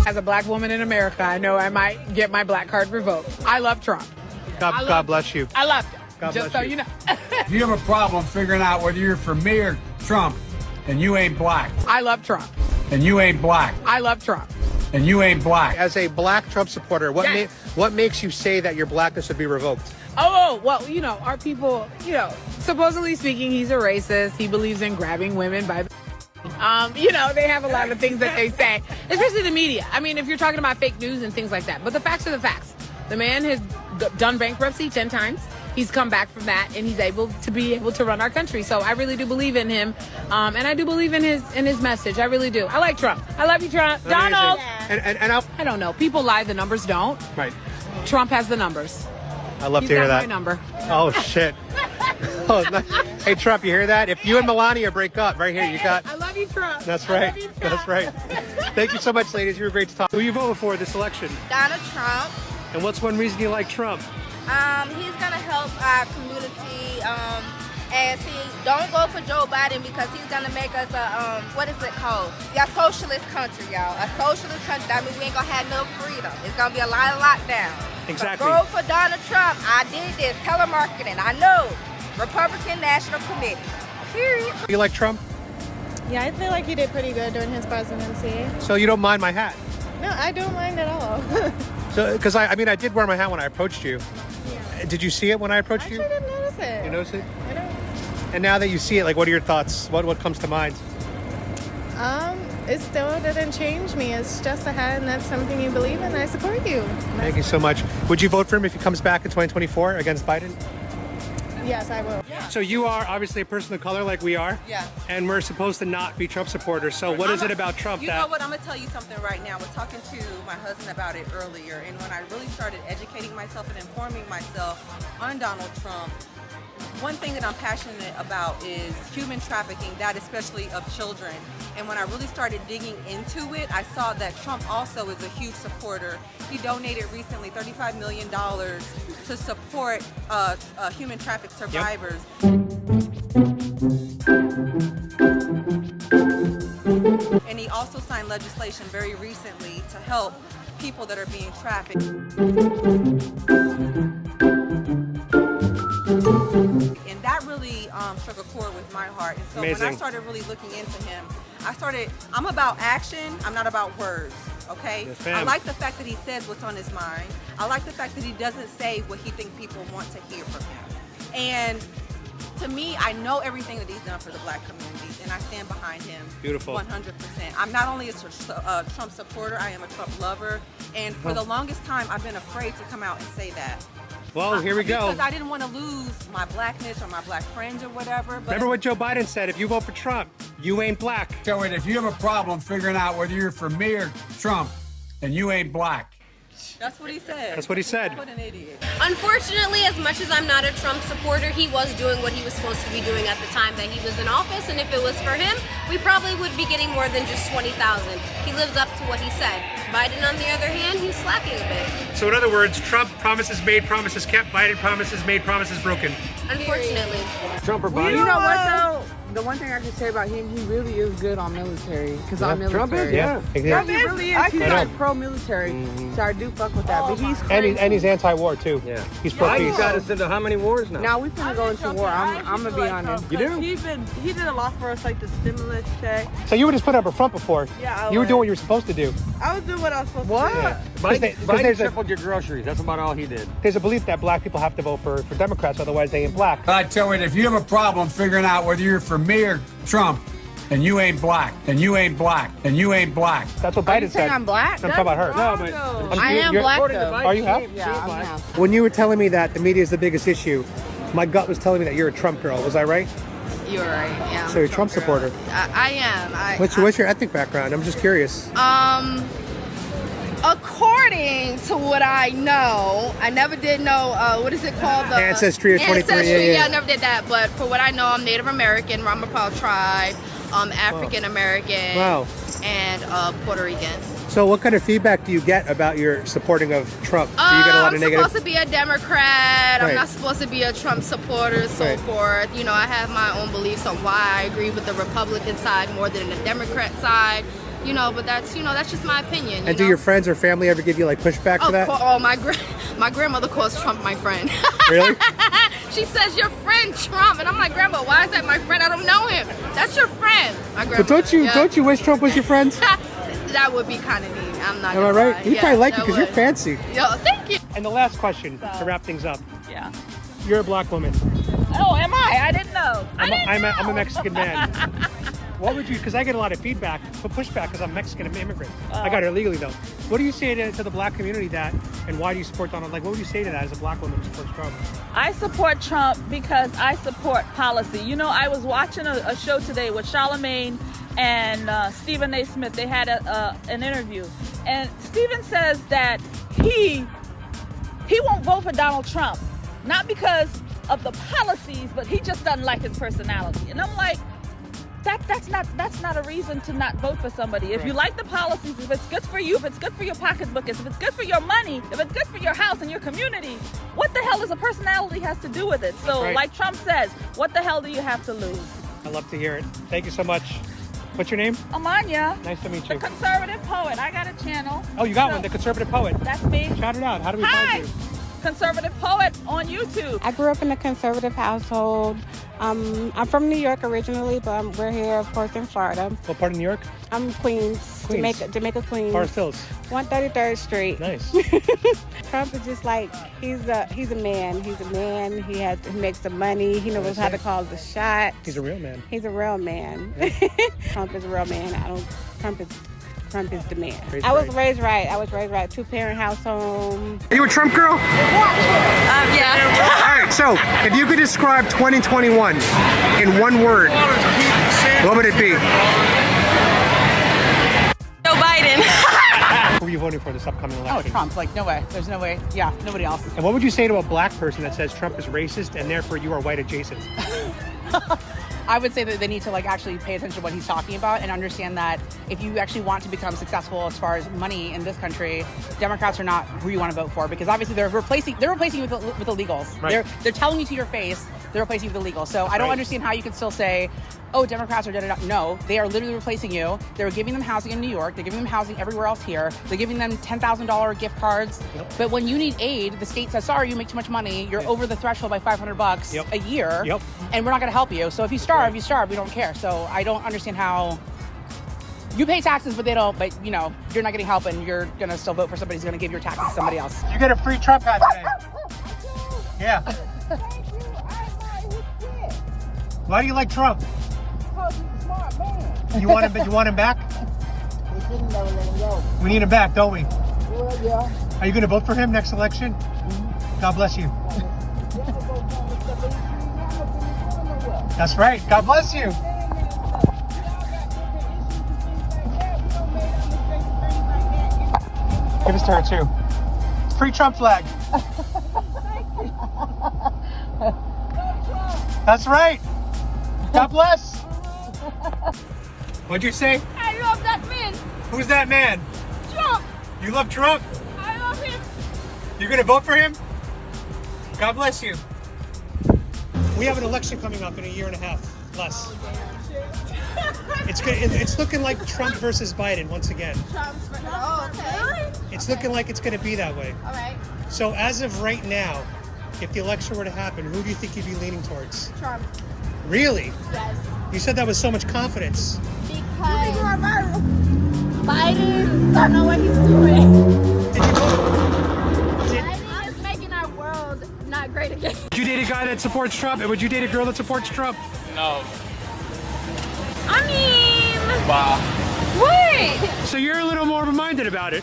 As a black woman in America, I know I might get my black card revoked. I love Trump. God bless you. I love him. God Just bless so you. you know. If you have a problem figuring out whether you're for me or Trump, and you ain't black, I love Trump. and you ain't black, I love Trump. and you ain't black. As a black Trump supporter, Yes. what makes you say that your blackness would be revoked? Oh, well, you know, our people, you know, supposedly speaking, he's a racist. He believes in grabbing women by the you know, they have a lot of things that they say, especially the media. I mean, if you're talking about fake news and things like that. But the facts are the facts. The man has done bankruptcy 10 times. He's come back from that, and he's able to run our country. So I really do believe in him, and I do believe in his message. I really do. I like Trump. I love you, Trump. Amazing. Donald. And I don't know. People lie. The numbers don't. right. Trump has the numbers. I love He's to hear got that. my number. Oh shit. Oh, hey Trump, you hear that? If you and Melania break up, right here, you got. I love you, Trump. That's I right. love you, Trump. That's right. Thank you so much, ladies. You were great to talk. Who are you voting for this election? Donald Trump. And what's one reason you like Trump? He's gonna help our community. And see, don't go for Joe Biden because he's gonna make us a what is it called? A socialist country, y'all. A socialist country. That means we ain't gonna have no freedom. It's gonna be a lot of lockdown. Exactly. But go for Donald Trump. I did this telemarketing. I know. Republican National Committee. Period. You like Trump? Yeah, I feel like he did pretty good during his presidency. So you don't mind my hat? No, I don't mind at all. So, because I mean, I did wear my hat when I approached you. Yeah. Did you see it when I approached I you? didn't notice it. You notice it? I don't. And now that you see it, like, what are your thoughts? What comes to mind? It still didn't change me. It's just a hat, and that's something you believe in. I support you. Thank you so much. Would you vote for him if he comes back in 2024 against Biden? Yes, I will. So you are obviously a person of color like we are. Yeah. And we're supposed to not be Trump supporters. So what is it about Trump You that... know what? I'm gonna tell you something right now. I was talking to my husband about it earlier, and when I really started educating myself and informing myself on Donald Trump, one thing that I'm passionate about is human trafficking, that especially of children. And when I really started digging into it, I saw that Trump also is a huge supporter. He donated recently $35 million to support human traffic survivors. And he also signed legislation very recently to help people that are being trafficked. And that really struck a chord with my heart. And so when I Amazing. started really looking into him, I'm about action, I'm not about words, okay? Yes, ma'am. I like the fact that he says what's on his mind. I like the fact that he doesn't say what he thinks people want to hear from him. And to me, I know everything that he's done for the black community, and I stand behind him. Beautiful. 100%. I'm not only a Trump supporter, I am a Trump lover. And for the longest time, I've been afraid to come out and say that. Well, here we go. Because I didn't want to lose my blackness or my black friends or whatever. But Remember what Joe Biden said, if you vote for Trump, you ain't black. So if you have a problem figuring out whether you're for me or Trump, and you ain't black. that's what he said. That's what he said. What an idiot. Unfortunately, as much as I'm not a Trump supporter, he was doing what he was supposed to be doing at the time that he was in office, and if it was for him, we probably would be getting more than just 20,000. He lives up to what he said. Biden, on the other hand, he's slacking a bit. So in other words, Trump promises made, promises kept. Biden promises made, promises broken. Unfortunately. Trump or Well, Biden? you know what though? The one thing I can say about him, he really is good on military. Because I'm military. Trump is, yeah. Yeah, he really is. He's I know. like pro-military. So I do fuck with that. But he's crazy. And he's anti-war too. Yeah. He's pro-peace. Biden's got us into how many wars now? Now we finna go into war. I'm gonna be honest. You do? He did a lot for us, like the stimulus check. So you were just putting up a front before. Yeah, You were doing what you were supposed to do. I was doing what I was supposed What? to do. Yeah. 'Cause Biden tripled your groceries. That's about all he did. There's a belief that black people have to vote for Democrats, otherwise they ain't black. I tell you, if you have a problem figuring out whether you're for me or Trump, and you ain't black, and you ain't black, and you ain't black. That's what Are you Biden saying said. I'm black? I'm talking about her. No, but I am black according to though. Biden, Are you half? she ain't Yeah, I'm black. half. When you were telling me that the media is the biggest issue, my gut was telling me that you're a Trump girl. Was I right? You're right. Yeah. So you're a Trump supporter. I am. What's your ethnic background? I'm just curious. According to what I know, I never did know, what is it called? The Ancestry of 23, Ancestry, yeah. I never did that. But for what I know, I'm Native American, Ramapo tribe, African American, Wow. and Puerto Rican. So what kind of feedback do you get about your supporting of Trump? Do you get a lot of negative? I'm supposed to be a Democrat. Right. I'm not supposed to be a Trump supporter, so forth. You know, I have my own beliefs on why I agree with the Republican side more than the Democrat side. You know, but that's just my opinion. And do your friends or family ever give you like pushback for that? Oh, my grandmother calls Trump my friend. Really? She says, your friend Trump. And I'm like, Grandma, why is that my friend? I don't know him. That's your friend. My grandma. But don't you wish Trump was your friend? That would be kind of neat. I'm not Am I right? He'd probably like you because you're fancy. Yo, thank you. And the last question to wrap things up. Yeah. You're a black woman. Oh, am I? I didn't know. I'm a Mexican man. What would you, because I get a lot of feedback, pushback because I'm Mexican immigrant. I got here illegally though. What do you say to the black community and why do you support Donald? Like, what would you say to that as a black woman who supports Trump? I support Trump because I support policy. You know, I was watching a show today with Charlemagne and Stephen A. Smith. They had an interview. And Stephen says that he won't vote for Donald Trump. Not because of the policies, but he just doesn't like his personality. And I'm like, that's not a reason to not vote for somebody. If you like the policies, if it's good for you, if it's good for your pocketbook, if it's good for your money, if it's good for your house and your community, what the hell does a personality has to do with it? So like Trump says, what the hell do you have to lose? I love to hear it. Thank you so much. What's your name? Amanya. Nice to meet you. The Conservative Poet. I got a channel. Oh, you got one, The Conservative Poet. That's me. Shout it out. How do we find you? Conservative Poet on YouTube. I grew up in a conservative household. I'm from New York originally, but we're here, of course, in Florida. What part of New York? I'm Queens. Jamaica, Queens. Forest Hills. 133rd Street. Nice. Trump is just like, he's a man. He's a man. He makes the money. He knows how to call the shots. He's a real man. He's a real man. Trump is a real man. Trump is the man. I was raised right. 2-parent household. Are you a Trump girl? Yeah. All right, so if you could describe 2021 in one word, what would it be? Joe Biden. Who are you voting for this upcoming election? Oh, Trump. Like, no way. There's no way. Yeah, nobody else. And what would you say to a black person that says Trump is racist and therefore you are white adjacent? I would say that they need to actually pay attention to what he's talking about and understand that if you actually want to become successful as far as money in this country, Democrats are not who you want to vote for because obviously they're replacing you with illegals. Right. They're telling you to your face they're replacing you with illegals. So I don't understand how you can still say, oh, Democrats are da-da-da. No, they are literally replacing you. They're giving them housing in New York. They're giving them housing everywhere else here. They're giving them $10,000 gift cards. Yep. But when you need aid, the state says, sorry, you make too much money. You're over the threshold by $500 a year. Yep. And we're not going to help you. So if you starve, you starve. We don't care. So I don't understand how you pay taxes, but they don't. But, you're not getting help and you're going to still vote for somebody who's going to give your taxes to somebody else. You get a free Trump hat today. Yeah. Why do you like Trump? Because he's a smart man. You want him back? We shouldn't never let him go. We need him back, don't we? Well, yeah. Are you going to vote for him next election? Mm-hmm. God bless you. That's right. God bless you. Give us to her too. Free Trump flag. That's right. God bless. What'd you say? I love that man. Who's that man? Trump. You love Trump? I love him. You're gonna vote for him? God bless you. We have an election coming up in a year and a half, less. It's looking like Trump versus Biden once again. Really? It's looking like it's gonna be that way. All right. So as of right now, if the election were to happen, who do you think you'd be leaning towards? Trump. Really? Yes. You said that with so much confidence. Because Biden don't know what he's doing. Biden is making our world not great again. Would you date a guy that supports Trump, and would you date a girl that supports Trump? No. I mean... Wow. What? So you're a little more minded about it.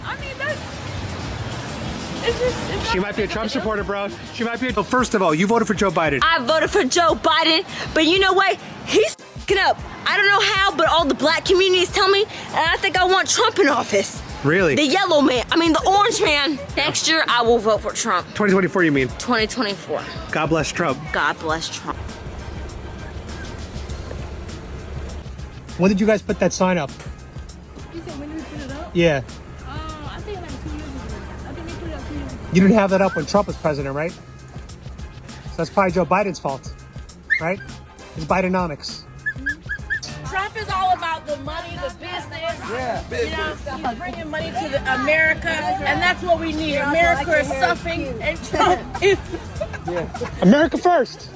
I mean, that's... She might be a Trump supporter, bro. She might be a... Well, first of all, you voted for Joe Biden. I voted for Joe Biden, but you know what? He's f***ing up. I don't know how, but all the black communities tell me, and I think I want Trump in office. Really? The yellow man. I mean, the orange man. Next year, I will vote for Trump. 2024, you mean? 2024. God bless Trump. God bless Trump. When did you guys put that sign up? You said when did we put it up? Yeah. I think like 2 years ago. I think they put it up 2 years ago. You didn't have that up when Trump was president, right? So that's probably Joe Biden's fault, right? It's Bidenomics. Trump is all about the money, the business. Yeah, business. You know, he's bringing money to America, and that's what we need. America is suffering, and Trump is. America first.